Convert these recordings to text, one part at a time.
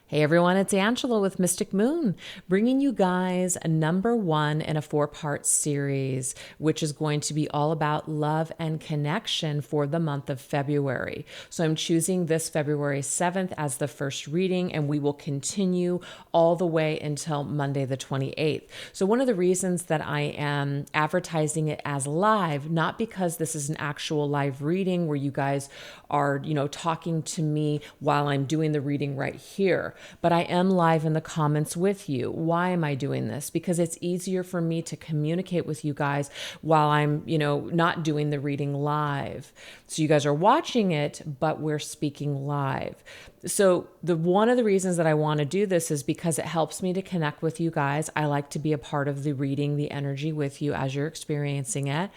Hey everyone, it's Angela with Mystic Moon, bringing you guys number one in a 4-part series, which is going to be all about love and connection for the month of February. So I'm choosing this February 7th as the first reading, and we will continue all the way until Monday the 28th. So one of the reasons that I am advertising it as live, not because this is an actual live reading where you guys are, talking to me while I'm doing the reading right here, but I am live in the comments with you. Why am I doing this? Because it's easier for me to communicate with you guys while I'm, not doing the reading live. So you guys are watching it, but we're speaking live. So one of the reasons that I want to do this is because it helps me to connect with you guys. I like to be a part of the reading, the energy with you as you're experiencing it.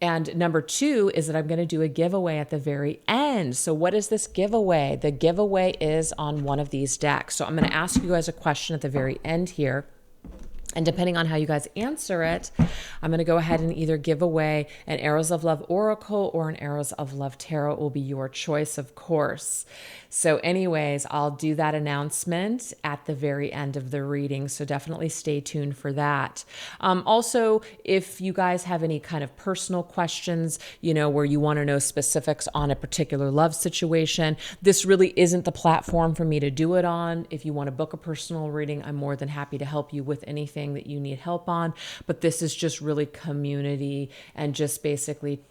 And number two is that I'm going to do a giveaway at the very end. So what is this giveaway? The giveaway is on one of these decks. So I'm going to ask you guys a question at the very end here. And depending on how you guys answer it, I'm going to go ahead and either give away an Arrows of Love Oracle or an Arrows of Love Tarot. It will be your choice, of course. So anyways, I'll do that announcement at the very end of the reading. So definitely stay tuned for that. Also, if you guys have any kind of personal questions, where you want to know specifics on a particular love situation, this really isn't the platform for me to do it on. If you want to book a personal reading, I'm more than happy to help you with anything that you need help on. But this is just really community and just basically,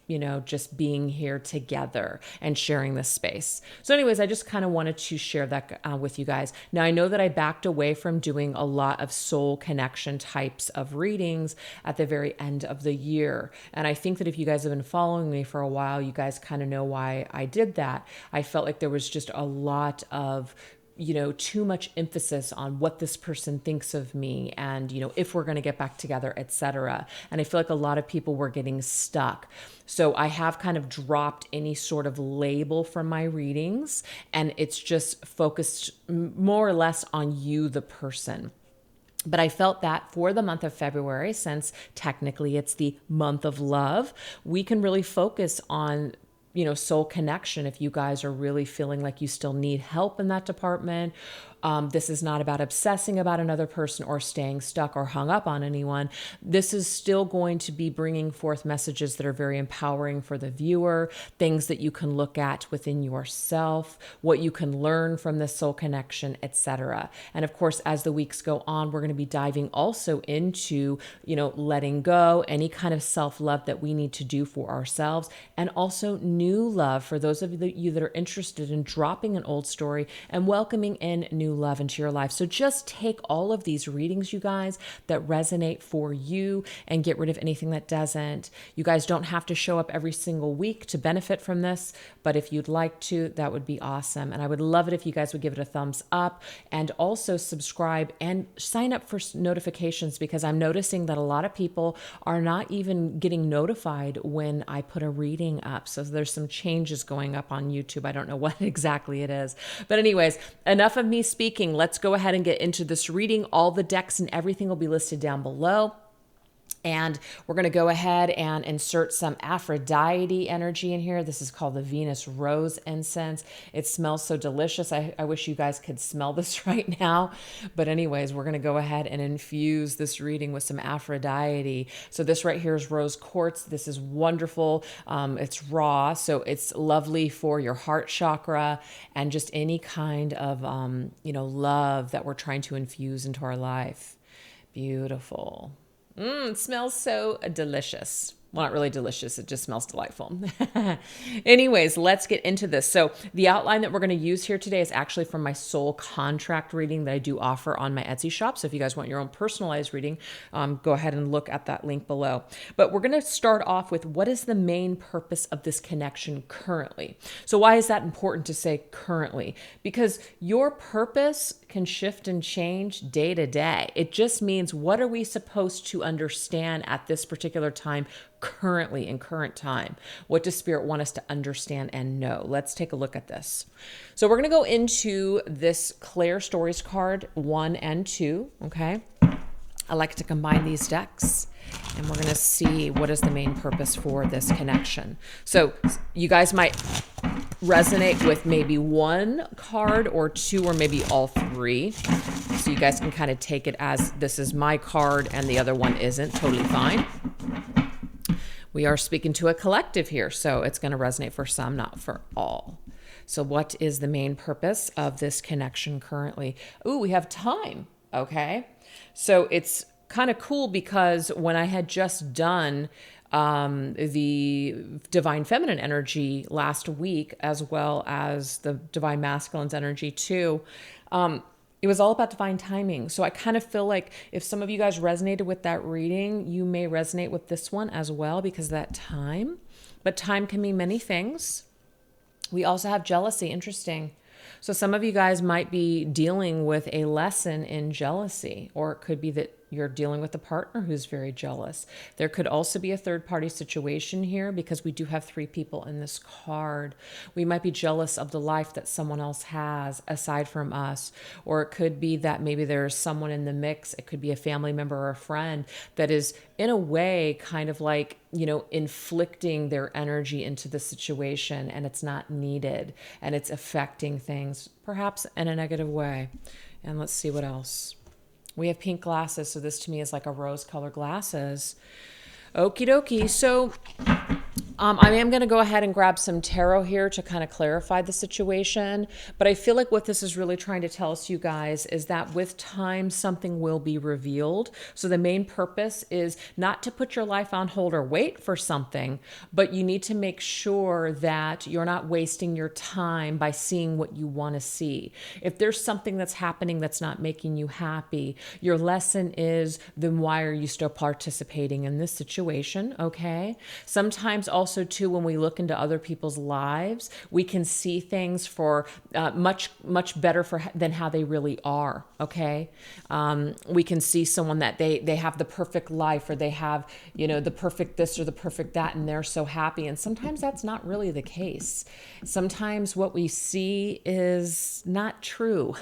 just being here together and sharing this space. So anyways, I just kind of wanted to share that with you guys. Now, I know that I backed away from doing a lot of soul connection types of readings at the very end of the year. And I think that if you guys have been following me for a while, you guys kind of know why I did that. I felt like there was just a lot of too much emphasis on what this person thinks of me and, if we're going to get back together, etc. And I feel like a lot of people were getting stuck. So I have kind of dropped any sort of label from my readings, and it's just focused more or less on you, the person. But I felt that for the month of February, since technically it's the month of love, we can really focus on soul connection. If you guys are really feeling like you still need help in that department, this is not about obsessing about another person or staying stuck or hung up on anyone. This is still going to be bringing forth messages that are very empowering for the viewer, things that you can look at within yourself, what you can learn from this soul connection, etc. And of course, as the weeks go on, we're going to be diving also into, letting go, any kind of self-love that we need to do for ourselves, and also new love for those of you that are interested in dropping an old story and welcoming in new love into your life. So just take all of these readings, you guys, that resonate for you and get rid of anything that doesn't. You guys don't have to show up every single week to benefit from this, but if you'd like to, that would be awesome. And I would love it if you guys would give it a thumbs up and also subscribe and sign up for notifications, because I'm noticing that a lot of people are not even getting notified when I put a reading up. So there's some changes going up on YouTube. I don't know what exactly it is. But anyways, enough of me speaking. Let's go ahead and get into this reading. All the decks and everything will be listed down below. And we're going to go ahead and insert some Aphrodite energy in here. This is called the Venus Rose Incense. It smells so delicious. I wish you guys could smell this right now. But anyways, we're going to go ahead and infuse this reading with some Aphrodite. So this right here is rose quartz. This is wonderful. It's raw, so it's lovely for your heart chakra and just any kind of, love that we're trying to infuse into our life. Beautiful. It smells so delicious. Well, not really delicious. It just smells delightful. Anyways, let's get into this. So the outline that we're going to use here today is actually from my soul contract reading that I do offer on my Etsy shop. So if you guys want your own personalized reading, go ahead and look at that link below. But we're going to start off with what is the main purpose of this connection currently. So why is that important to say currently? Because your purpose can shift and change day to day. It just means, what are we supposed to understand at this particular time currently, in current time? What does Spirit want us to understand and know? Let's take a look at this. So we're going to go into this Claire Stories card 1 and 2. Okay. I like to combine these decks, and we're going to see what is the main purpose for this connection. So you guys might resonate with maybe one card or two, or maybe all three. So you guys can kind of take it as this is my card and the other one isn't. Totally fine. We are speaking to a collective here, so it's going to resonate for some, not for all. So what is the main purpose of this connection currently? Ooh, we have time. Okay. So it's kind of cool because when I had just done the divine feminine energy last week, as well as the divine masculine's energy too, it was all about divine timing. So I kind of feel like if some of you guys resonated with that reading, you may resonate with this one as well because of that time. But time can mean many things. We also have jealousy. Interesting. So some of you guys might be dealing with a lesson in jealousy, or it could be that you're dealing with a partner who's very jealous. There could also be a third party situation here because we do have three people in this card. We might be jealous of the life that someone else has aside from us, or it could be that maybe there's someone in the mix. It could be a family member or a friend that is in a way kind of like, you know, inflicting their energy into the situation, and it's not needed and it's affecting things perhaps in a negative way. And let's see what else. We have pink glasses, so this to me is like a rose-colored glasses. Okie dokie. So I am going to go ahead and grab some tarot here to kind of clarify the situation. But I feel like what this is really trying to tell us, you guys, is that with time, something will be revealed. So the main purpose is not to put your life on hold or wait for something, but you need to make sure that you're not wasting your time by seeing what you want to see. If there's something that's happening that's not making you happy, your lesson is, then why are you still participating in this situation? Okay. Sometimes also too, when we look into other people's lives, we can see things for much better than how they really are. Okay. We can see someone that they have the perfect life, or they have, you know, the perfect this or the perfect that, and they're so happy. And sometimes that's not really the case. Sometimes what we see is not true.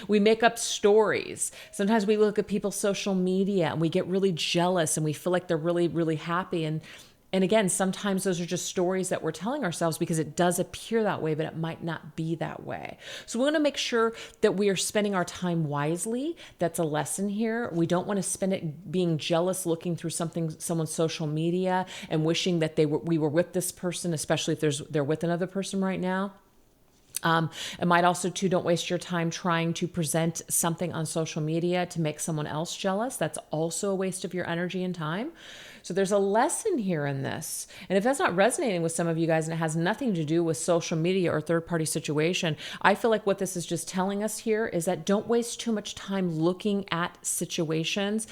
We make up stories. Sometimes we look at people's social media and we get really jealous and we feel like they're really, really happy. And again, sometimes those are just stories that we're telling ourselves because it does appear that way, but it might not be that way. So we want to make sure that we are spending our time wisely. That's a lesson here. We don't want to spend it being jealous, looking through someone's social media and wishing that we were with this person, especially if they're with another person right now. It might also too, don't waste your time trying to present something on social media to make someone else jealous. That's also a waste of your energy and time. So there's a lesson here in this. And if that's not resonating with some of you guys and it has nothing to do with social media or third party situation, I feel like what this is just telling us here is that don't waste too much time looking at situations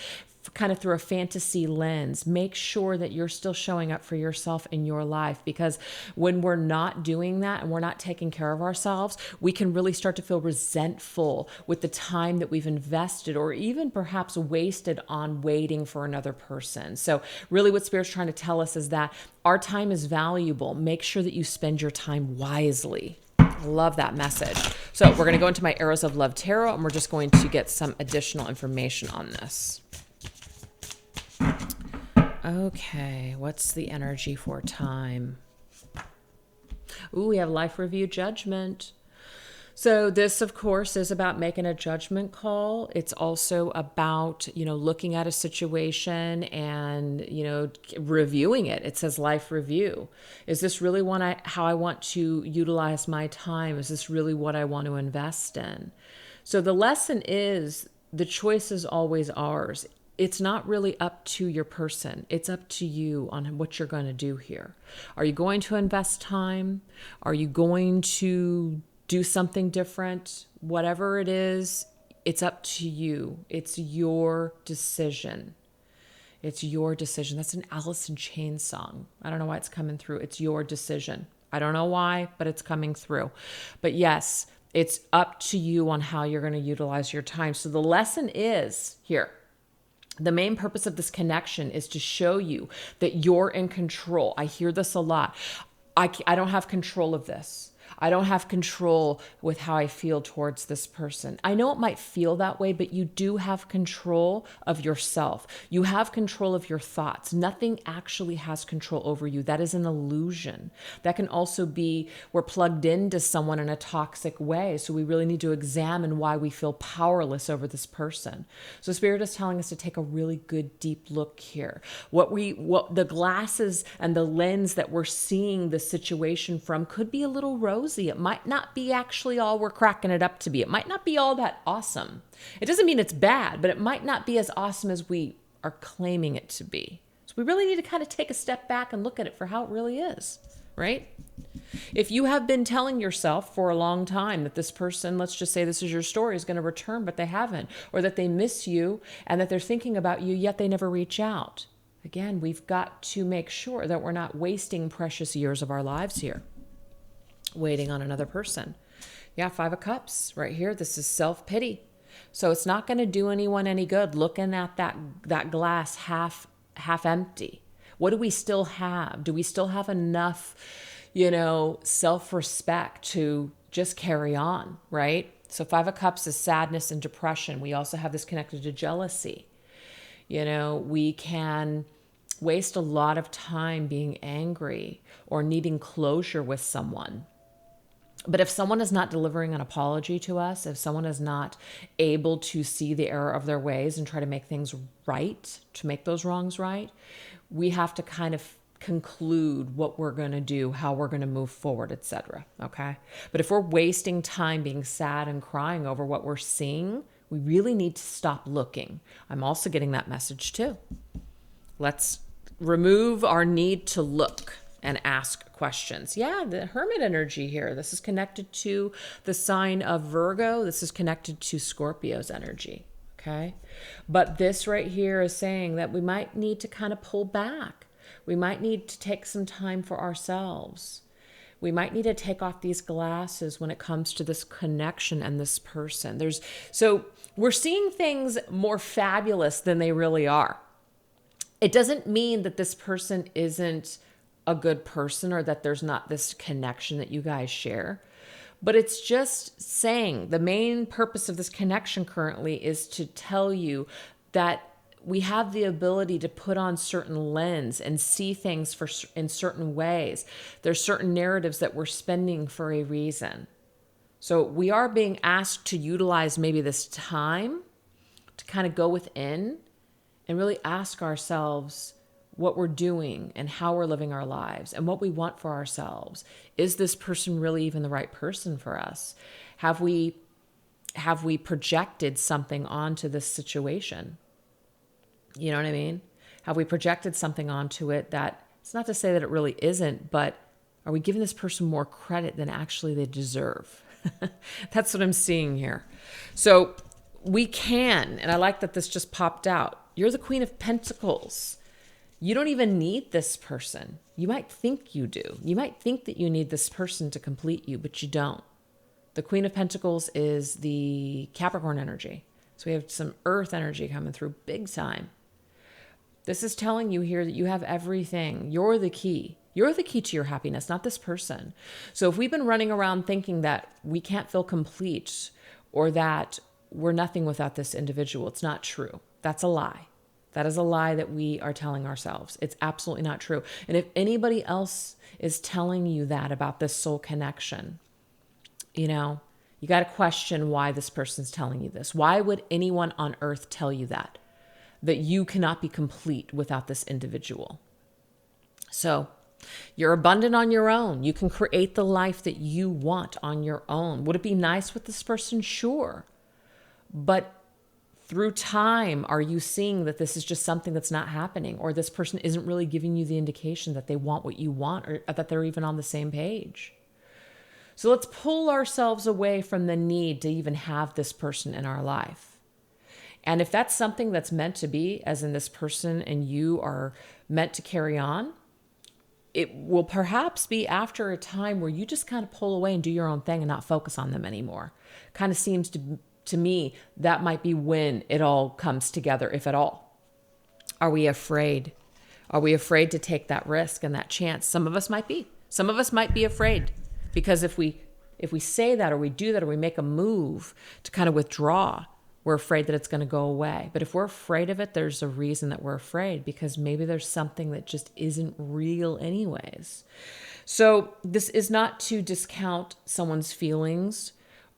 kind of through a fantasy lens. Make sure that you're still showing up for yourself in your life, because when we're not doing that and we're not taking care of ourselves, we can really start to feel resentful with the time that we've invested or even perhaps wasted on waiting for another person. So really what Spirit's trying to tell us is that our time is valuable. Make sure that you spend your time wisely. I love that message. So we're going to go into my Arrows of Love Tarot, and we're just going to get some additional information on this. Okay, what's the energy for time? Ooh, we have Life Review Judgment. So this, of course, is about making a judgment call. It's also about, looking at a situation and, reviewing it. It says life review. Is this really how I want to utilize my time? Is this really what I want to invest in? So the lesson is the choice is always ours. It's not really up to your person. It's up to you on what you're going to do here. Are you going to invest time? Are you going to do something different? Whatever it is, it's up to you. It's your decision. It's your decision. That's an Alice in Chains song. I don't know why it's coming through. It's your decision. I don't know why, but it's coming through. But yes, it's up to you on how you're going to utilize your time. So the lesson is here. The main purpose of this connection is to show you that you're in control. I hear this a lot. I don't have control of this. I don't have control with how I feel towards this person. I know it might feel that way, but you do have control of yourself. You have control of your thoughts. Nothing actually has control over you. That is an illusion. That can also be we're plugged into someone in a toxic way. So we really need to examine why we feel powerless over this person. So Spirit is telling us to take a really good deep look here. What the glasses and the lens that we're seeing the situation from could be a little rosy. It might not be actually all we're cracking it up to be. It might not be all that awesome. It doesn't mean it's bad, but it might not be as awesome as we are claiming it to be. So we really need to kind of take a step back and look at it for how it really is, right? If you have been telling yourself for a long time that this person, let's just say this is your story, is going to return, but they haven't, or that they miss you and that they're thinking about you, yet they never reach out. Again, we've got to make sure that we're not wasting precious years of our lives here, waiting on another person. Yeah, 5 of Cups right here. This is self-pity. So it's not going to do anyone any good looking at that glass half empty. What do we still have? Do we still have enough, self-respect to just carry on, right? So 5 of Cups is sadness and depression. We also have this connected to jealousy. We can waste a lot of time being angry or needing closure with someone. But if someone is not delivering an apology to us, if someone is not able to see the error of their ways and try to make things right, to make those wrongs right, we have to kind of conclude what we're going to do, how we're going to move forward, etc. Okay? But if we're wasting time being sad and crying over what we're seeing, we really need to stop looking. I'm also getting that message too. Let's remove our need to look and ask questions. Yeah, the Hermit energy here. This is connected to the sign of Virgo. This is connected to Scorpio's energy. Okay? But this right here is saying that we might need to kind of pull back. We might need to take some time for ourselves. We might need to take off these glasses when it comes to this connection and this person. So we're seeing things more fabulous than they really are. It doesn't mean that this person isn't a good person or that there's not this connection that you guys share. But it's just saying the main purpose of this connection currently is to tell you that we have the ability to put on certain lens and see things in certain ways. There's certain narratives that we're spending for a reason. So we are being asked to utilize maybe this time to kind of go within and really ask ourselves what we're doing and how we're living our lives and what we want for ourselves. Is this person really even the right person for us? Have we projected something onto this situation? You know what I mean? Have we projected something onto it that, it's not to say that it really isn't, but are we giving this person more credit than actually they deserve? That's what I'm seeing here. So we can, and I like that this just popped out. You're the Queen of Pentacles. You don't even need this person. You might think you do. You might think that you need this person to complete you, but you don't. The Queen of Pentacles is the Capricorn energy. So we have some earth energy coming through big time. This is telling you here that you have everything. You're the key. You're the key to your happiness, not this person. So if we've been running around thinking that we can't feel complete or that we're nothing without this individual, it's not true. That's a lie. That is a lie that we are telling ourselves. It's absolutely not true. And if anybody else is telling you that about this soul connection, you got to question why this person's telling you this. Why would anyone on earth tell you that you cannot be complete without this individual? So you're abundant on your own. You can create the life that you want on your own. Would it be nice with this person? Sure. But through time, are you seeing that this is just something that's not happening, or this person isn't really giving you the indication that they want what you want, or that they're even on the same page? So let's pull ourselves away from the need to even have this person in our life. And if that's something that's meant to be, as in this person and you are meant to carry on, it will perhaps be after a time where you just kind of pull away and do your own thing and not focus on them anymore. Kind of seems to me that might be when it all comes together, if at all. Are we afraid? Are we afraid to take that risk and that chance? Some of us might be. Some of us might be afraid because if we If we say that or we do that or we make a move to kind of withdraw, we're afraid that it's going to go away. But if we're afraid of it, there's a reason that we're afraid, because maybe there's something that just isn't real anyways. So this is not to discount someone's feelings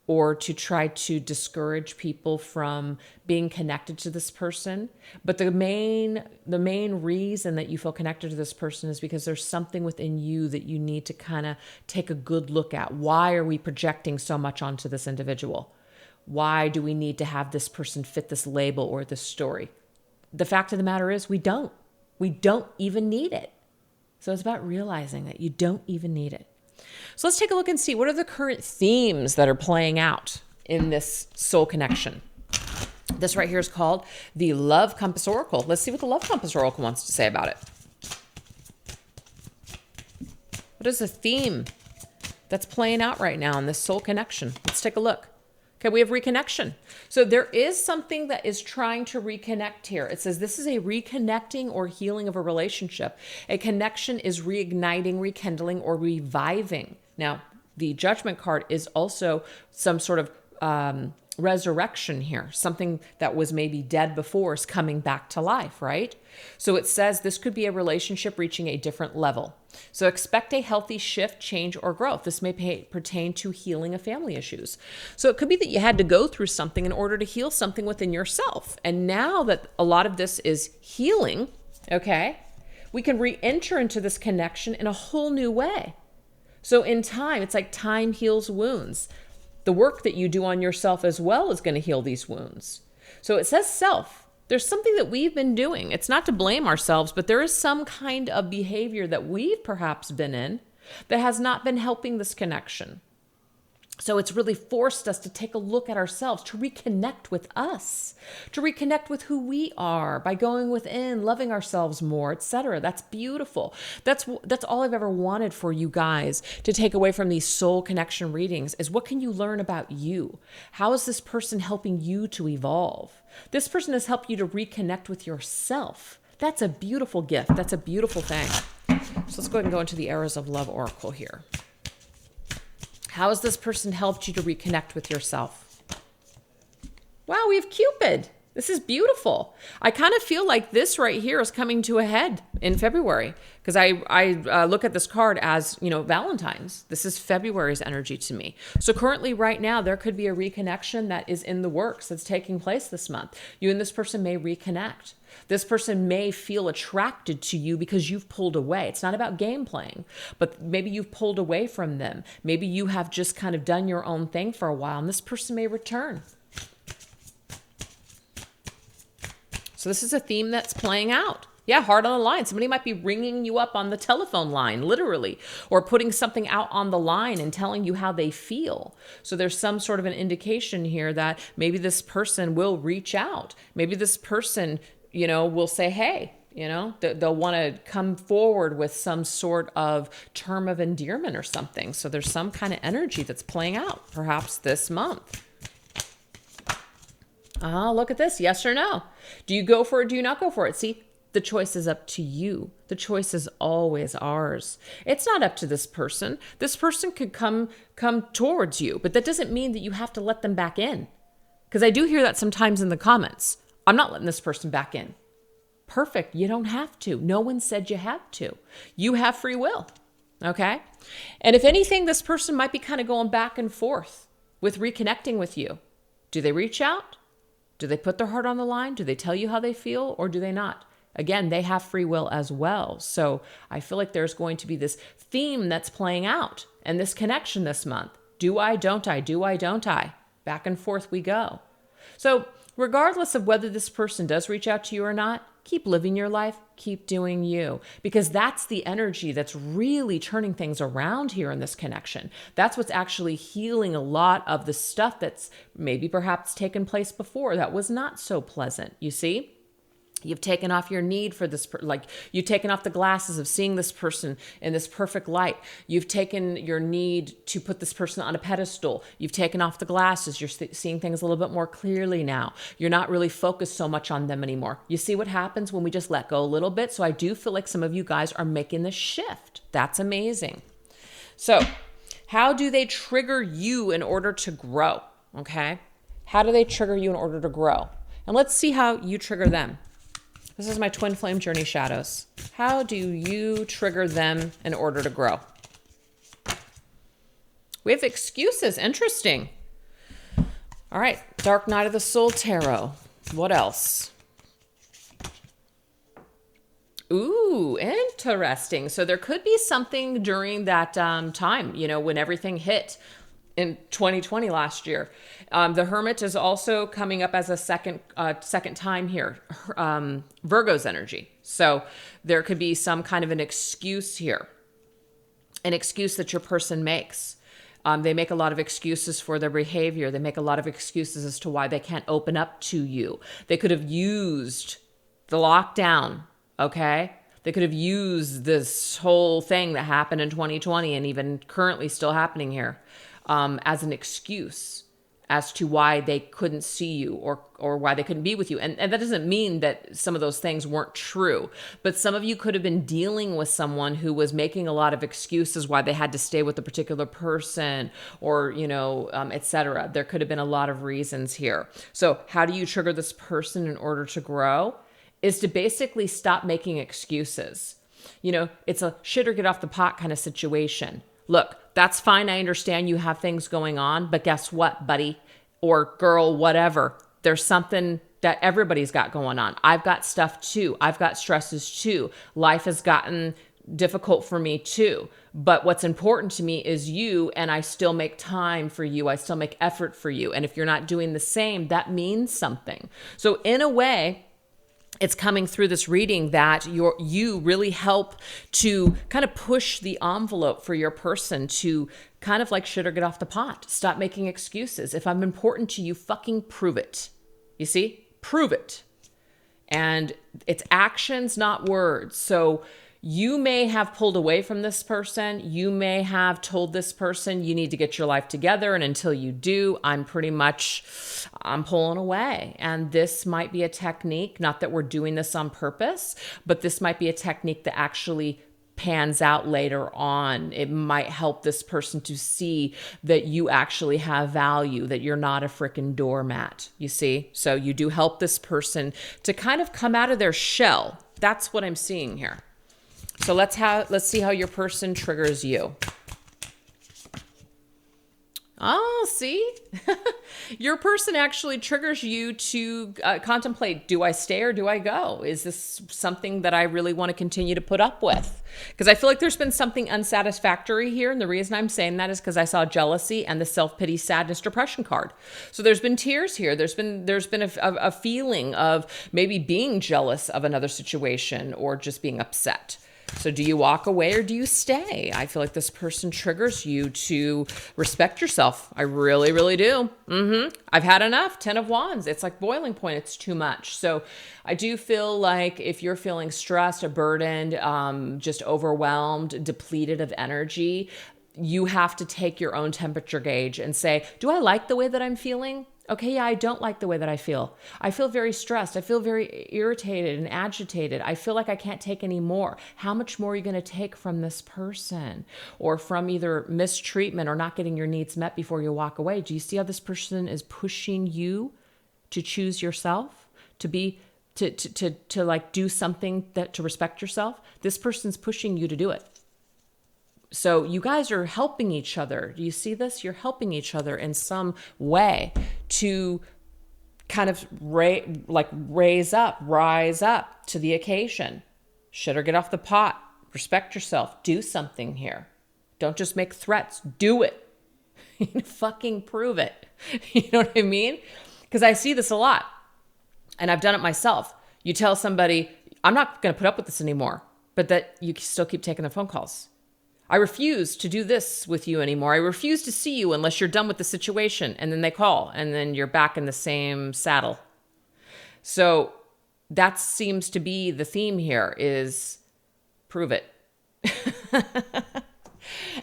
or to try to discourage people from being connected to this person. But the main reason that you feel connected to this person is because there's something within you that you need to kind of take a good look at. Why are we projecting so much onto this individual? Why do we need to have this person fit this label or this story? The fact of the matter is we don't even need it. So it's about realizing that you don't even need it. So let's take a look and see, what are the current themes that are playing out in this soul connection? This right here is called the Love Compass Oracle. Let's see what the Love Compass Oracle wants to say about it. What is the theme that's playing out right now in this soul connection? Let's take a look. Okay, we have reconnection. So there is something that is trying to reconnect here. It says this is a reconnecting or healing of a relationship. A connection is reigniting, rekindling, or reviving. Now, the Judgment card is also some sort of resurrection here. Something that was maybe dead before is coming back to life, right? So it says this could be a relationship reaching a different level. So expect a healthy shift, change, or growth. This may pertain to healing of family issues. So it could be that you had to go through something in order to heal something within yourself. And now that a lot of this is healing, okay, we can re-enter into this connection in a whole new way. So in time, it's like time heals wounds. The work that you do on yourself as well is going to heal these wounds. So it says self. There's something that we've been doing. It's not to blame ourselves, but there is some kind of behavior that we've perhaps been in that has not been helping this connection. So it's really forced us to take a look at ourselves, to reconnect with us, to reconnect with who we are by going within, loving ourselves more, etc. That's beautiful. That's all I've ever wanted for you guys to take away from these soul connection readings is, what can you learn about you? How is this person helping you to evolve? This person has helped you to reconnect with yourself. That's a beautiful gift. That's a beautiful thing. So let's go ahead and go into the Arrows of Love Oracle here. How has this person helped you to reconnect with yourself? Wow, we have Cupid. This is beautiful. I kind of feel like this right here is coming to a head in February, because I look at this card as, Valentine's. This is February's energy to me. So currently right now, there could be a reconnection that is in the works that's taking place this month. You and this person may reconnect. This person may feel attracted to you because you've pulled away. It's not about game playing, but maybe you've pulled away from them. Maybe you have just kind of done your own thing for a while, and this person may return. So this is a theme that's playing out. Yeah, heart on the line. Somebody might be ringing you up on the telephone line, literally, or putting something out on the line and telling you how they feel. So there's some sort of an indication here that maybe this person will reach out. Maybe this person, will say, hey, they'll want to come forward with some sort of term of endearment or something. So there's some kind of energy that's playing out, perhaps this month. Look at this. Yes or no? Do you go for it? Do you not go for it? See, the choice is up to you. The choice is always ours. It's not up to this person. This person could come towards you, but that doesn't mean that you have to let them back in. Because I do hear that sometimes in the comments. I'm not letting this person back in. Perfect. You don't have to. No one said you have to. You have free will. Okay? And if anything, this person might be kind of going back and forth with reconnecting with you. Do they reach out? Do they put their heart on the line? Do they tell you how they feel, or do they not? Again, they have free will as well. So I feel like there's going to be this theme that's playing out and this connection this month. Do I, don't I? Do I, don't I? Back and forth we go. So regardless of whether this person does reach out to you or not, keep living your life, keep doing you, because that's the energy that's really turning things around here in this connection. That's what's actually healing a lot of the stuff that's maybe perhaps taken place before that was not so pleasant, you see? You've taken off your need for this, you've taken off the glasses of seeing this person in this perfect light. You've taken your need to put this person on a pedestal. You've taken off the glasses. You're seeing things a little bit more clearly now. You're not really focused so much on them anymore. You see what happens when we just let go a little bit? So I do feel like some of you guys are making this shift. That's amazing. So How do they trigger you in order to grow? Okay. How do they trigger you in order to grow? And let's see how you trigger them. This is my twin flame journey shadows. How do you trigger them in order to grow? We have excuses. Interesting. All right. Dark Night of the Soul Tarot. What else? Ooh, interesting. So there could be something during that time, you know, when everything hit in 2020 last year. The Hermit is also coming up as a second time here. Virgo's energy. So there could be some kind of an excuse here. An excuse that your person makes. They make a lot of excuses for their behavior. They make a lot of excuses as to why they can't open up to you. They could have used the lockdown, okay? They could have used this whole thing that happened in 2020 and even currently still happening here as an excuse as to why they couldn't see you or why they couldn't be with you. And that doesn't mean that some of those things weren't true, but some of you could have been dealing with someone who was making a lot of excuses why they had to stay with a particular person or, you know, etc. There could have been a lot of reasons here. So how do you trigger this person in order to grow? Is to basically stop making excuses. You know, it's a shit or get off the pot kind of situation. Look, that's fine. I understand you have things going on, but guess what, buddy or girl, whatever. There's something that everybody's got going on. I've got stuff too. I've got stresses too. Life has gotten difficult for me too. But what's important to me is you, and I still make time for you. I still make effort for you. And if you're not doing the same, that means something. So in a way, it's coming through this reading that you really help to kind of push the envelope for your person to kind of like shit or get off the pot. Stop making excuses. If I'm important to you, fucking prove it. You see? Prove it. And it's actions, not words. So you may have pulled away from this person. You may have told this person you need to get your life together. And until you do, I'm pulling away. And this might be a technique, not that we're doing this on purpose, but this might be a technique that actually pans out later on. It might help this person to see that you actually have value, that you're not a freaking doormat, you see? So you do help this person to kind of come out of their shell. That's what I'm seeing here. So let's see how your person triggers you. Oh, see? Your person actually triggers you to contemplate, do I stay or do I go? Is this something that I really want to continue to put up with? Because I feel like there's been something unsatisfactory here. And the reason I'm saying that is because I saw jealousy and the self-pity, sadness, depression card. So there's been tears here. There's been a feeling of maybe being jealous of another situation or just being upset. So do you walk away or do you stay? I feel like this person triggers you to respect yourself. I really, really do. I've had enough. 10 of Wands. It's like boiling point. It's too much. So I do feel like if you're feeling stressed or burdened, just overwhelmed, depleted of energy, you have to take your own temperature gauge and say, do I like the way that I'm feeling? Okay, yeah, I don't like the way that I feel. I feel very stressed. I feel very irritated and agitated. I feel like I can't take any more. How much more are you going to take from this person or from either mistreatment or not getting your needs met before you walk away? Do you see how this person is pushing you to choose yourself, to like do something that to respect yourself? This person's pushing you to do it. So you guys are helping each other. Do you see this? You're helping each other in some way to kind of rise up to the occasion. Shit or get off the pot. Respect yourself. Do something here. Don't just make threats. Do it. Fucking prove it. You know what I mean? Because I see this a lot. And I've done it myself. You tell somebody, I'm not going to put up with this anymore. But that you still keep taking their phone calls. I refuse to do this with you anymore. I refuse to see you unless you're done with the situation. And then they call and then you're back in the same saddle. So that seems to be the theme here is prove it.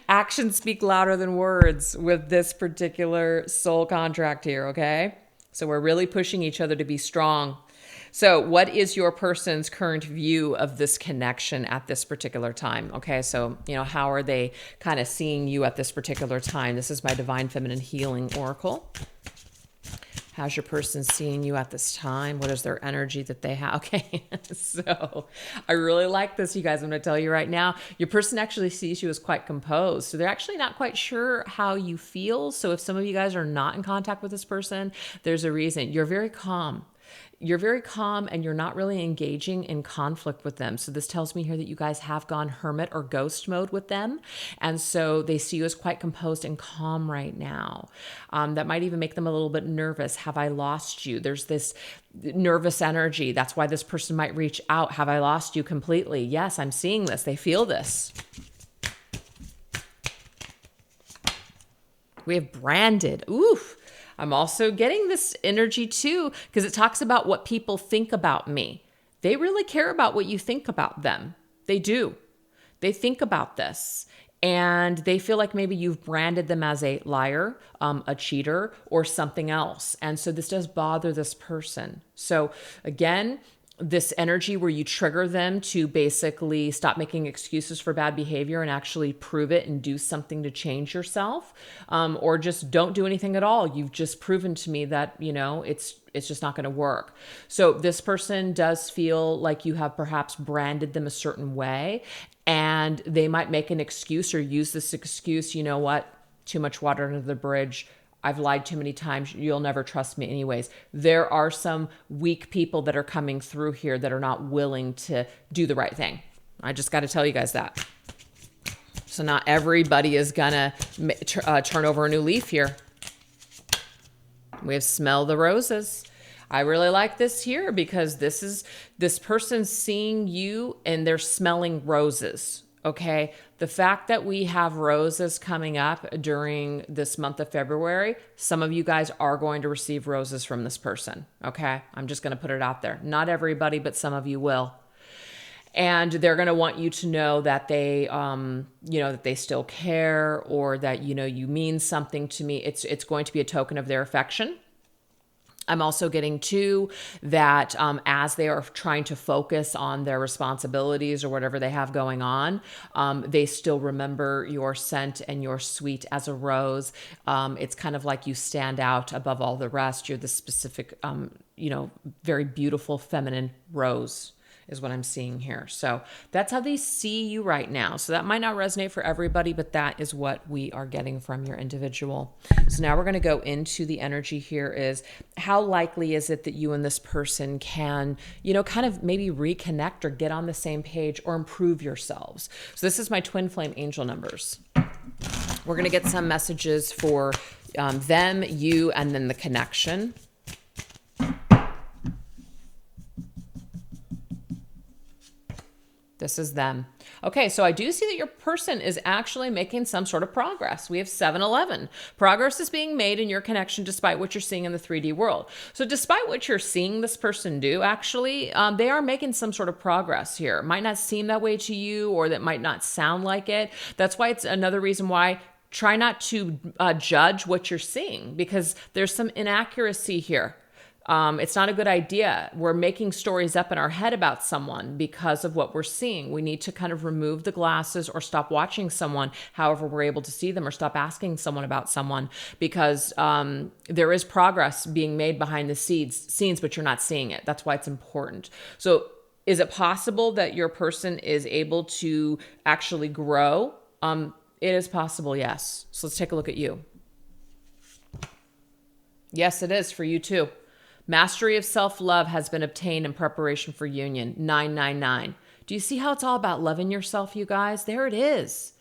Actions speak louder than words with this particular soul contract here, okay? So we're really pushing each other to be strong. So what is your person's current view of this connection at this particular time? Okay, so, how are they kind of seeing you at this particular time? This is my Divine Feminine Healing Oracle. How's your person seeing you at this time? What is their energy that they have? Okay, so I really like this, you guys. I'm going to tell you right now, your person actually sees you as quite composed. So they're actually not quite sure how you feel. So if some of you guys are not in contact with this person, there's a reason. You're very calm. You're very calm and you're not really engaging in conflict with them. So this tells me here that you guys have gone hermit or ghost mode with them. And so they see you as quite composed and calm right now. That might even make them a little bit nervous. Have I lost you? There's this nervous energy. That's why this person might reach out. Have I lost you completely? Yes, I'm seeing this. They feel this. We have branded. Oof. I'm also getting this energy too, because it talks about what people think about me. They really care about what you think about them. They do. They think about this. And they feel like maybe you've branded them as a liar, a cheater, or something else. And so this does bother this person. So again, this energy where you trigger them to basically stop making excuses for bad behavior and actually prove it and do something to change yourself, or just don't do anything at all. You've just proven to me that, it's just not going to work. So this person does feel like you have perhaps branded them a certain way, and they might make an excuse or use this excuse. You know what? Too much water under the bridge. I've lied too many times. You'll never trust me anyways. There are some weak people that are coming through here that are not willing to do the right thing. I just got to tell you guys that. So not everybody is going to turn over a new leaf here. We have smell the roses. I really like this here because this person seeing you and they're smelling roses. Okay, the fact that we have roses coming up during this month of February, some of you guys are going to receive roses from this person. Okay, I'm just going to put it out there. Not everybody, but some of you will. And they're going to want you to know that they, that they still care, or that, you mean something to me. It's going to be a token of their affection. I'm also getting too that as they are trying to focus on their responsibilities or whatever they have going on, they still remember your scent and your sweet as a rose. It's kind of like you stand out above all the rest. You're the specific, very beautiful feminine rose is what I'm seeing here. So that's how they see you right now. So that might not resonate for everybody, but that is what we are getting from your individual. So now we're going to go into the energy here is how likely is it that you and this person can, kind of maybe reconnect or get on the same page or improve yourselves. So this is my twin flame angel numbers. We're going to get some messages for them, you, and then the connection. This is them. Okay, so I do see that your person is actually making some sort of progress. We have 7-11. Progress is being made in your connection despite what you're seeing in the 3D world. So despite what you're seeing this person do, actually, they are making some sort of progress here. It might not seem that way to you, or that might not sound like it. That's why it's another reason why try not to judge what you're seeing, because there's some inaccuracy here. It's not a good idea. We're making stories up in our head about someone because of what we're seeing. We need to kind of remove the glasses or stop watching someone however we're able to see them, or stop asking someone about someone, because there is progress being made behind the scenes, but you're not seeing it. That's why it's important. So is it possible that your person is able to actually grow? It is possible, yes. So let's take a look at you. Yes, it is for you too. Mastery of self-love has been obtained in preparation for union. 999. Do you see how it's all about loving yourself, you guys? There it is.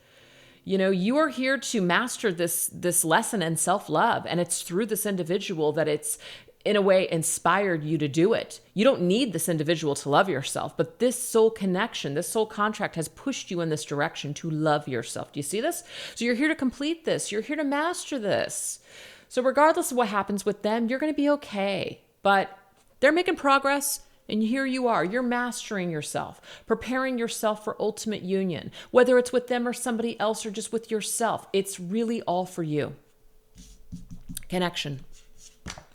You are here to master this lesson in self-love, and it's through this individual that it's, in a way, inspired you to do it. You don't need this individual to love yourself, but this soul connection, this soul contract has pushed you in this direction to love yourself. Do you see this? So you're here to complete this. You're here to master this. So regardless of what happens with them, you're going to be okay. But they're making progress, and here you are. You're mastering yourself, preparing yourself for ultimate union, whether it's with them or somebody else or just with yourself. It's really all for you. Connection.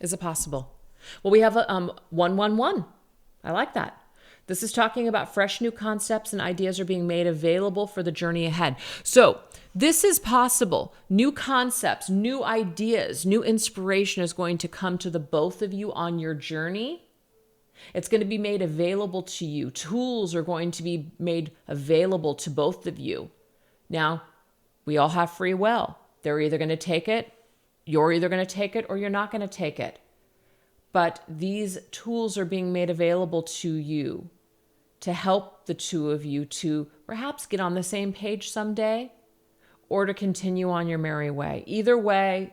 Is it possible? Well, we have a 111. I like that. This is talking about fresh new concepts and ideas are being made available for the journey ahead. So this is possible. New concepts, new ideas, new inspiration is going to come to the both of you on your journey. It's going to be made available to you. Tools are going to be made available to both of you. Now, we all have free will. They're either going to take it, you're either going to take it, or you're not going to take it. But these tools are being made available to you to help the two of you to perhaps get on the same page someday or to continue on your merry way. Either way,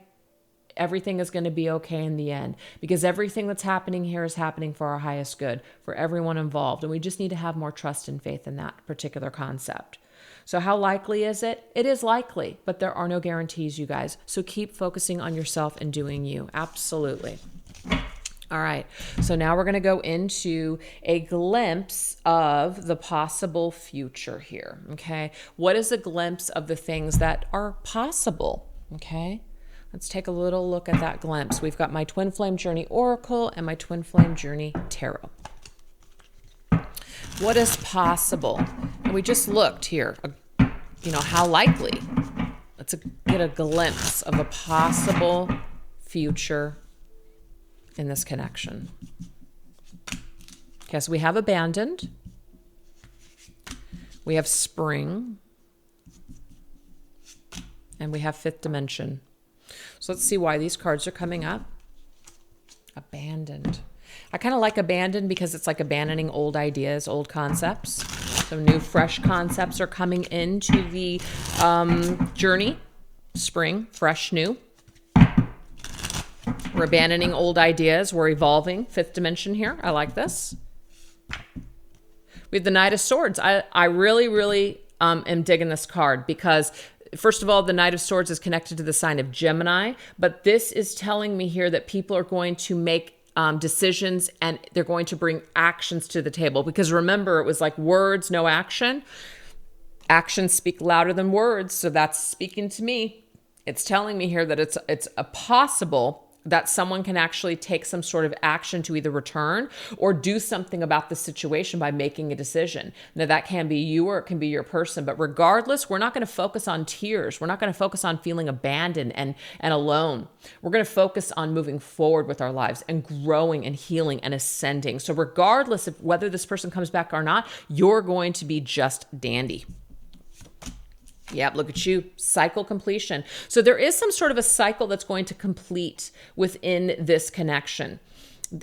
everything is going to be okay in the end because everything that's happening here is happening for our highest good, for everyone involved. And we just need to have more trust and faith in that particular concept. So how likely is it? It is likely, but there are no guarantees, you guys. So keep focusing on yourself and doing you. Absolutely. All right, so now we're going to go into a glimpse of the possible future here, okay? What is a glimpse of the things that are possible, okay? Let's take a little look at that glimpse. We've got my Twin Flame Journey Oracle and my Twin Flame Journey Tarot. What is possible? And we just looked here, how likely. Let's get a glimpse of a possible future in this connection. Okay, so we have abandoned. We have spring. And we have fifth dimension. So let's see why these cards are coming up. Abandoned. I kind of like abandoned because it's like abandoning old ideas, old concepts. So new, fresh concepts are coming into the journey. Spring, fresh, new. We're abandoning old ideas. We're evolving. Fifth dimension here. I like this. We have the Knight of Swords. I really am digging this card because, first of all, the Knight of Swords is connected to the sign of Gemini. But this is telling me here that people are going to make decisions and they're going to bring actions to the table. Because remember, it was like words, no action. Actions speak louder than words. So that's speaking to me. It's telling me here that it's a possible that someone can actually take some sort of action to either return or do something about the situation by making a decision. Now that can be you or it can be your person, but regardless, we're not going to focus on tears. We're not going to focus on feeling abandoned and alone. We're going to focus on moving forward with our lives and growing and healing and ascending. So regardless of whether this person comes back or not, you're going to be just dandy. Yep, look at you, cycle completion. So there is some sort of a cycle that's going to complete within this connection.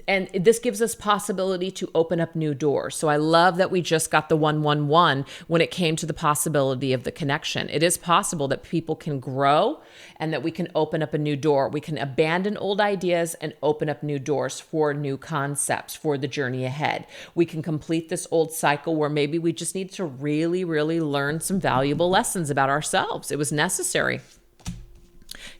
And this gives us possibility to open up new doors. So I love that we just got the 111 when it came to the possibility of the connection. It is possible that people can grow and that we can open up a new door. We can abandon old ideas and open up new doors for new concepts for the journey ahead. We can complete this old cycle where maybe we just need to really learn some valuable lessons about ourselves. It was necessary.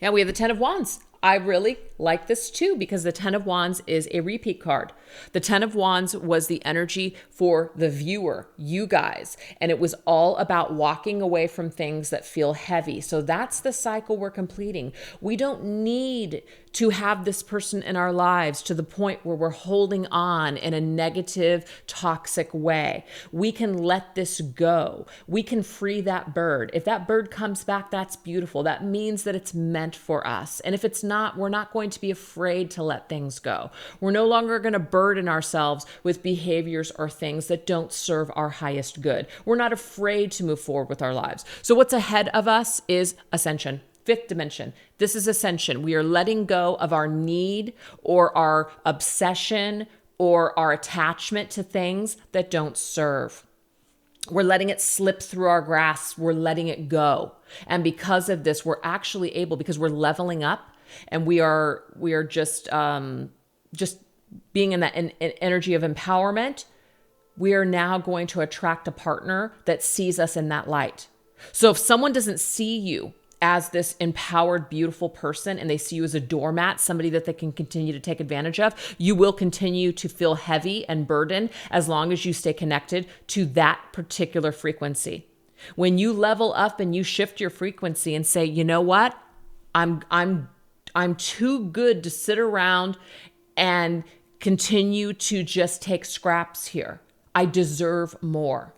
Yeah, we have the 10 of Wands. I really like this too because the 10 of Wands is a repeat card. The 10 of Wands was the energy for the viewer, you guys, and it was all about walking away from things that feel heavy. So that's the cycle we're completing. We don't need to have this person in our lives to the point where we're holding on in a negative, toxic way. We can let this go. We can free that bird. If that bird comes back, that's beautiful. That means that it's meant for us. And if it's not, we're not going to be afraid to let things go. We're no longer going to burden ourselves with behaviors or things that don't serve our highest good. We're not afraid to move forward with our lives. So what's ahead of us is ascension. Fifth dimension. This is ascension. We are letting go of our need or our obsession or our attachment to things that don't serve. We're letting it slip through our grasp. We're letting it go. And because of this, we're actually able, because we're leveling up and we are just being in that energy of empowerment, we are now going to attract a partner that sees us in that light. So if someone doesn't see you as this empowered, beautiful person, and they see you as a doormat, somebody that they can continue to take advantage of, you will continue to feel heavy and burdened as long as you stay connected to that particular frequency. When you level up and you shift your frequency and say, you know what, I'm too good to sit around and continue to just take scraps here. I deserve more.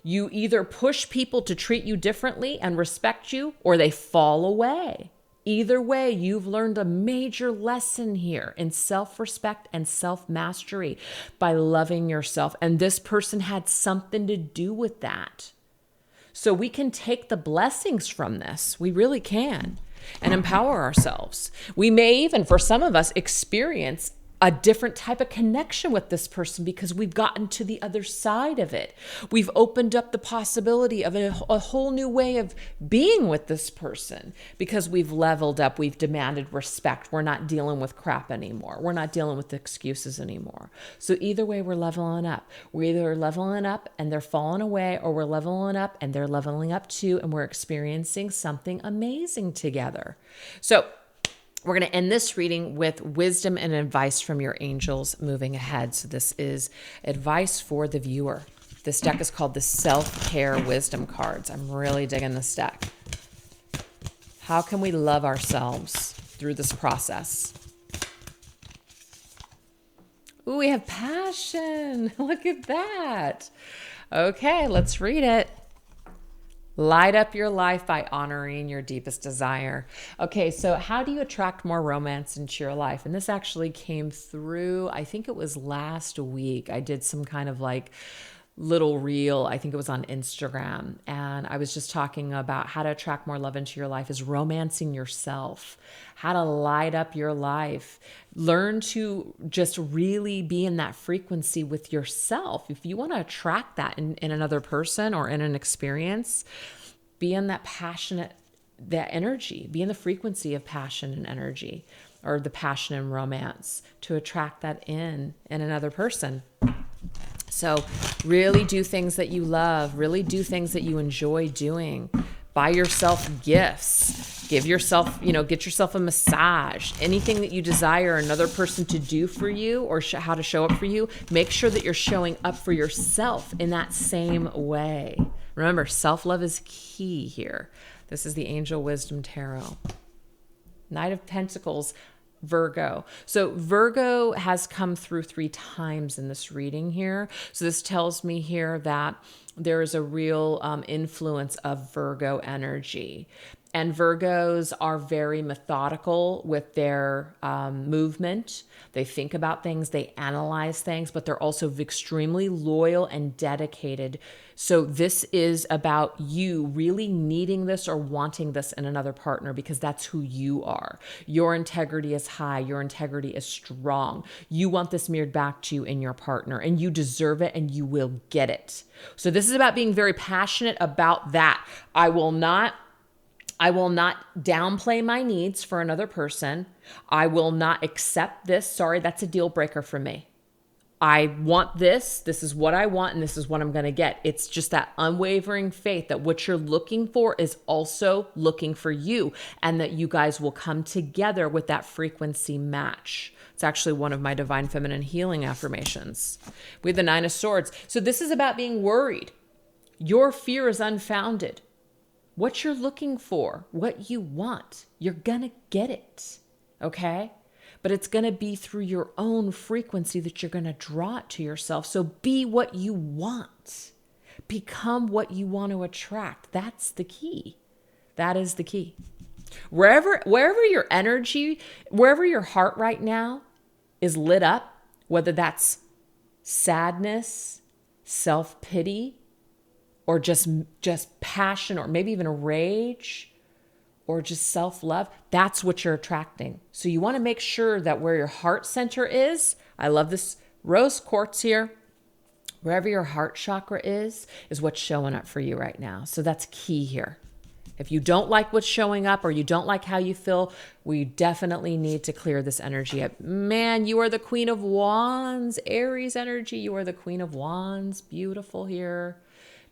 You either push people to treat you differently and respect you, or they fall away. Either way, you've learned a major lesson here in self-respect and self-mastery by loving yourself. And this person had something to do with that. So we can take the blessings from this. We really can. And empower ourselves. We may even, for some of us, experience a different type of connection with this person because we've gotten to the other side of it. We've opened up the possibility of a whole new way of being with this person because we've leveled up. We've demanded respect. We're not dealing with crap anymore. We're not dealing with excuses anymore. So either way, we're leveling up. We're either leveling up and they're falling away, or we're leveling up and they're leveling up too, and we're experiencing something amazing together. So we're going to end this reading with wisdom and advice from your angels moving ahead. So this is advice for the viewer. This deck is called the Self-Care Wisdom Cards. I'm really digging this deck. How can we love ourselves through this process? Ooh, we have passion. Look at that. Okay, let's read it. Light up your life by honoring your deepest desire. Okay, so how do you attract more romance into your life? And this actually came through, I think it was last week. I did some kind of like little reel, I think it was on Instagram, and I was just talking about how to attract more love into your life is romancing yourself, how to light up your life. Learn to just really be in that frequency with yourself. If you want to attract that in another person or in an experience, be in that passionate, that energy, be in the frequency of passion and energy, or the passion and romance, to attract that in another person. So really do things that you love, really do things that you enjoy doing. Buy yourself gifts, give yourself, get yourself a massage, anything that you desire another person to do for you, or how to show up for you. Make sure that you're showing up for yourself in that same way. Remember, self-love is key here. This is the Angel Wisdom Tarot. Knight of Pentacles, Virgo. So Virgo has come through 3 times in this reading here. So this tells me here that there is a real influence of Virgo energy. And Virgos are very methodical with their movement. They think about things, they analyze things, but they're also extremely loyal and dedicated. So this is about you really needing this or wanting this in another partner because that's who you are. Your integrity is high. Your integrity is strong. You want this mirrored back to you in your partner, and you deserve it, and you will get it. So this is about being very passionate about that. I will not downplay my needs for another person. I will not accept this. Sorry, that's a deal breaker for me. I want this. This is what I want, and this is what I'm going to get. It's just that unwavering faith that what you're looking for is also looking for you, and that you guys will come together with that frequency match. It's actually one of my Divine Feminine Healing affirmations. We have the 9 of Swords. So this is about being worried. Your fear is unfounded. What you're looking for, what you want, you're going to get it, okay? But it's going to be through your own frequency that you're going to draw it to yourself. So be what you want. Become what you want to attract. That's the key. That is the key. Wherever your energy, wherever your heart right now is lit up, whether that's sadness, self-pity, or just passion, or maybe even a rage, or just self-love, that's what you're attracting. So you want to make sure that where your heart center is, I love this rose quartz here, wherever your heart chakra is what's showing up for you right now. So that's key here. If you don't like what's showing up, or you don't like how you feel, we definitely need to clear this energy up. Man, you are the Queen of Wands, Aries energy. You are the Queen of Wands. Beautiful here.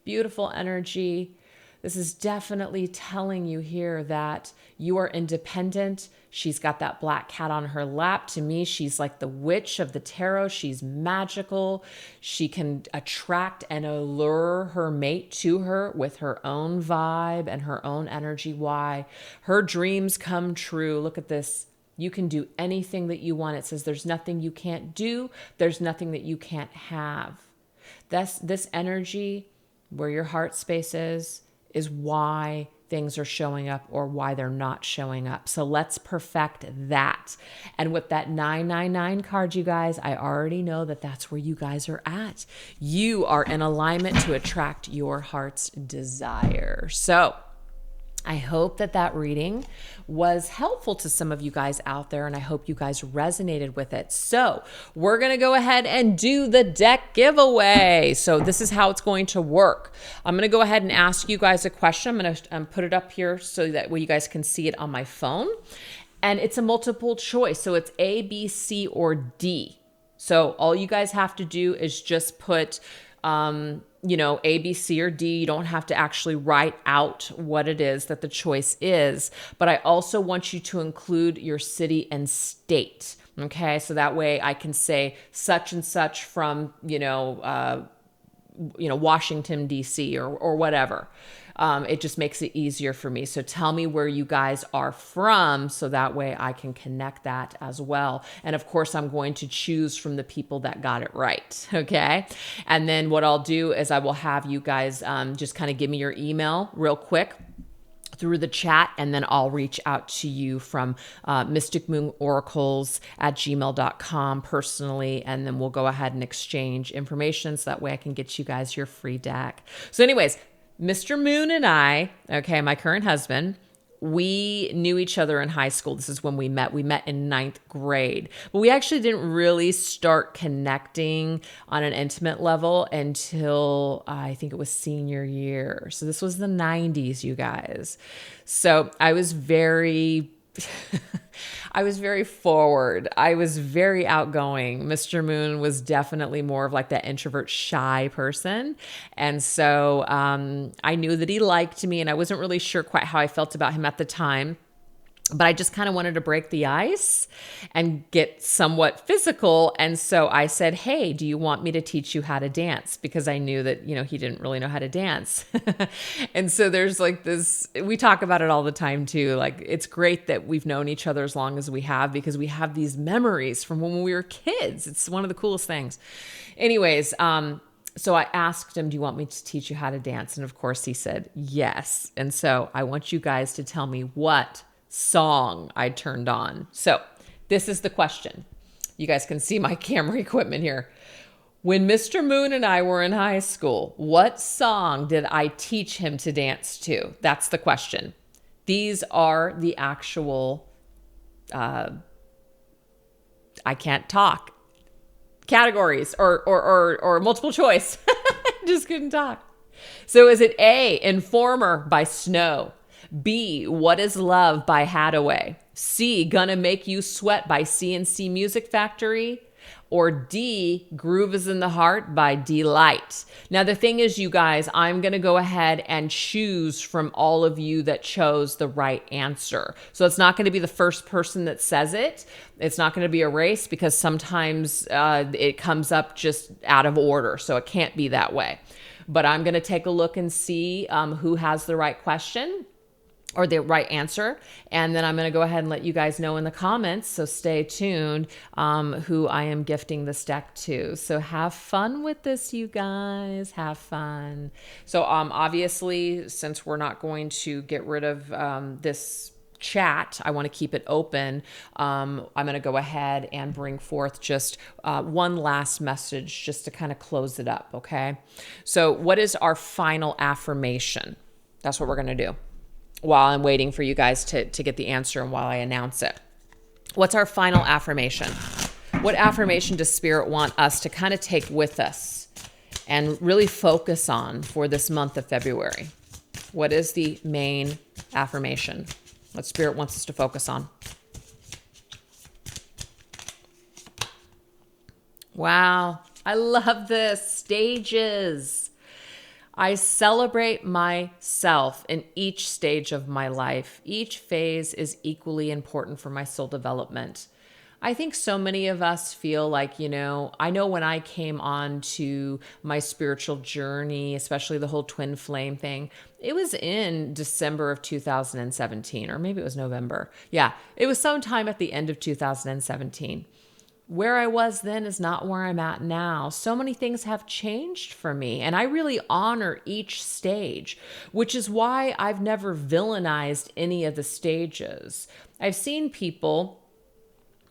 Beautiful energy. This is definitely telling you here that you are independent. She's got that black cat on her lap. To me, she's like the witch of the tarot. She's magical. She can attract and allure her mate to her with her own vibe and her own energy. Why? Her dreams come true. Look at this. You can do anything that you want. It says there's nothing you can't do. There's nothing that you can't have. This energy where your heart space is why things are showing up or why they're not showing up. So let's perfect that. And with that 999 card, you guys, I already know that that's where you guys are at. You are in alignment to attract your heart's desire. So I hope that reading was helpful to some of you guys out there, and I hope you guys resonated with it. So we're going to go ahead and do the deck giveaway. So this is how it's going to work. I'm going to go ahead and ask you guys a question. I'm going to put it up here so that way you guys can see it on my phone. And it's a multiple choice. So it's A, B, C, or D. So all you guys have to do is just put A, B, C, or D. You don't have to actually write out what it is that the choice is. But I also want you to include your city and state. Okay, so that way I can say such and such from, Washington, D.C. or whatever. It just makes it easier for me. So tell me where you guys are from so that way I can connect that as well. And of course, I'm going to choose from the people that got it right. Okay. And then what I'll do is I will have you guys just kind of give me your email real quick through the chat, and then I'll reach out to you from mysticmoonoracles@gmail.com personally, and then we'll go ahead and exchange information so that way I can get you guys your free deck. So anyways, Mr. Moon and I, okay, my current husband, we knew each other in high school. This is when we met. We met in 9th grade. But we actually didn't really start connecting on an intimate level until I think it was senior year. So this was the 90s, you guys. So I was very forward. I was very outgoing. Mr. Moon was definitely more of like that introvert, shy person. And so I knew that he liked me, and I wasn't really sure quite how I felt about him at the time. But I just kind of wanted to break the ice and get somewhat physical. And so I said, hey, do you want me to teach you how to dance? Because I knew that, he didn't really know how to dance. And so there's like this, we talk about it all the time too. Like, it's great that we've known each other as long as we have, because we have these memories from when we were kids. It's one of the coolest things. Anyways, so I asked him, do you want me to teach you how to dance? And of course he said yes. And so I want you guys to tell me what song I turned on. So this is the question. You guys can see my camera equipment here. When Mr. Moon and I were in high school, what song did I teach him to dance to? That's the question. These are the actual, I can't talk, categories or multiple choice. Just couldn't talk. So is it A, Informer by Snow? B, What is Love by HADDAWAY? C, Gonna Make You Sweat by CNC Music Factory? Or D, Groove is in the Heart by Delight? Now, the thing is, you guys, I'm going to go ahead and choose from all of you that chose the right answer. So it's not going to be the first person that says it. It's not going to be a race, because sometimes it comes up just out of order. So it can't be that way. But I'm going to take a look and see who has the right question or the right answer. And then I'm going to go ahead and let you guys know in the comments. So stay tuned who I am gifting this deck to. So have fun with this, you guys. Have fun. So obviously, since we're not going to get rid of this chat, I want to keep it open. I'm going to go ahead and bring forth just one last message just to kind of close it up. Okay. So what is our final affirmation? That's what we're going to do while I'm waiting for you guys to get the answer and while I announce it. What's our final affirmation? What affirmation does Spirit want us to kind of take with us and really focus on for this month of February? What is the main affirmation? What Spirit wants us to focus on? Wow, I love this. Stages. I celebrate myself in each stage of my life. Each phase is equally important for my soul development. I think so many of us feel like, I know when I came on to my spiritual journey, especially the whole twin flame thing, it was in December of 2017, or maybe it was November. Yeah, it was sometime at the end of 2017. Where I was then is not where I'm at now. So many things have changed for me, and I really honor each stage, which is why I've never villainized any of the stages. I've seen people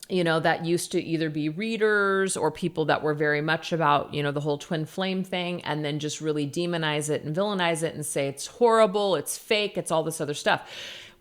that used to either be readers or people that were very much about, the whole twin flame thing, and then just really demonize it and villainize it and say it's horrible, it's fake, it's all this other stuff.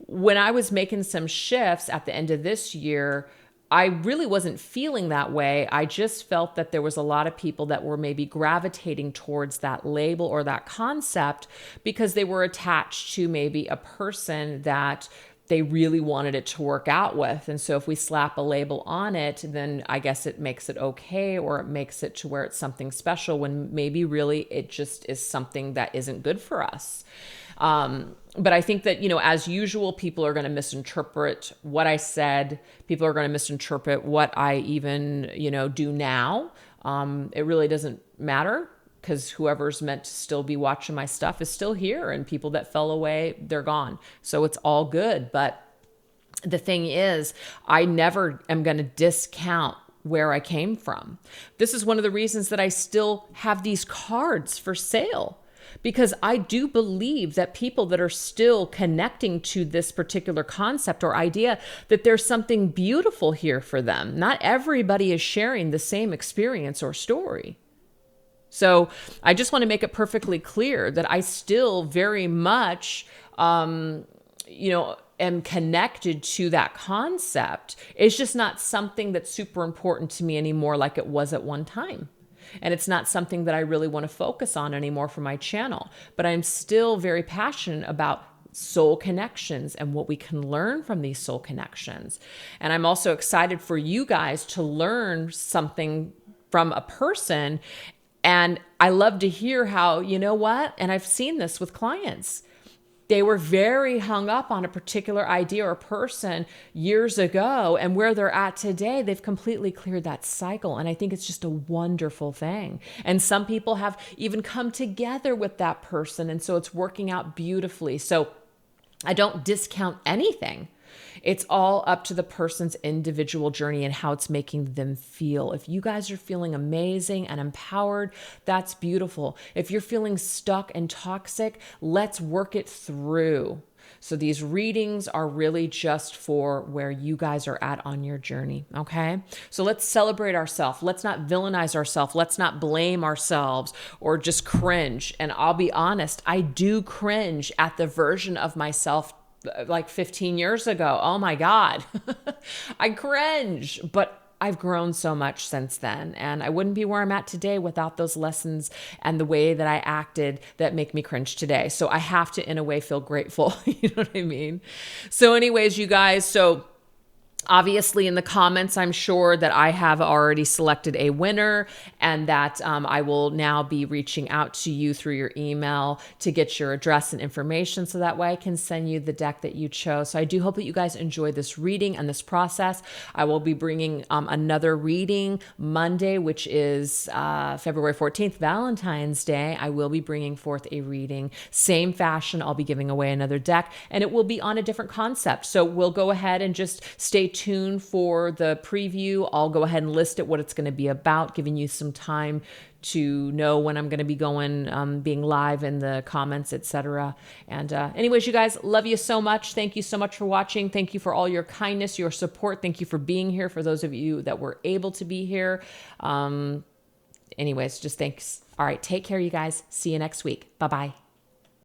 When I was making some shifts at the end of this year, I really wasn't feeling that way. I just felt that there was a lot of people that were maybe gravitating towards that label or that concept because they were attached to maybe a person that they really wanted it to work out with. And so if we slap a label on it, then I guess it makes it okay, or it makes it to where it's something special when maybe really it just is something that isn't good for us. But I think that, as usual, people are going to misinterpret what I said. People are going to misinterpret what I even, do now. It really doesn't matter, because whoever's meant to still be watching my stuff is still here, and people that fell away, they're gone. So it's all good. But the thing is, I never am going to discount where I came from. This is one of the reasons that I still have these cards for sale, because I do believe that people that are still connecting to this particular concept or idea, that there's something beautiful here for them. Not everybody is sharing the same experience or story. So I just want to make it perfectly clear that I still very much, am connected to that concept. It's just not something that's super important to me anymore like it was at one time. And it's not something that I really want to focus on anymore for my channel. But I'm still very passionate about soul connections and what we can learn from these soul connections. And I'm also excited for you guys to learn something from a person. And I love to hear how, and I've seen this with clients. They were very hung up on a particular idea or person years ago, and where they're at today, they've completely cleared that cycle. And I think it's just a wonderful thing. And some people have even come together with that person, and so it's working out beautifully. So I don't discount anything. It's all up to the person's individual journey and how it's making them feel. If you guys are feeling amazing and empowered, that's beautiful. If you're feeling stuck and toxic, let's work it through. So these readings are really just for where you guys are at on your journey, okay? So let's celebrate ourselves. Let's not villainize ourselves. Let's not blame ourselves or just cringe. And I'll be honest, I do cringe at the version of myself like 15 years ago. Oh my God. I cringe, but I've grown so much since then, and I wouldn't be where I'm at today without those lessons and the way that I acted that make me cringe today. So I have to, in a way, feel grateful. You know what I mean? So anyways, you guys, obviously in the comments, I'm sure that I have already selected a winner, and that I will now be reaching out to you through your email to get your address and information, so that way I can send you the deck that you chose. So I do hope that you guys enjoy this reading and this process. I will be bringing another reading Monday, which is February 14th, Valentine's Day. I will be bringing forth a reading. Same fashion, I'll be giving away another deck, and it will be on a different concept. So we'll go ahead and just stay tuned for the preview. I'll go ahead and list it, what it's going to be about, giving you some time to know when I'm going to be going, being live in the comments, etc. And anyways, you guys, love you so much. Thank you so much for watching. Thank you for all your kindness, your support. Thank you for being here, for those of you that were able to be here. Anyways, just thanks. All right, take care, you guys. See you next week. Bye-bye.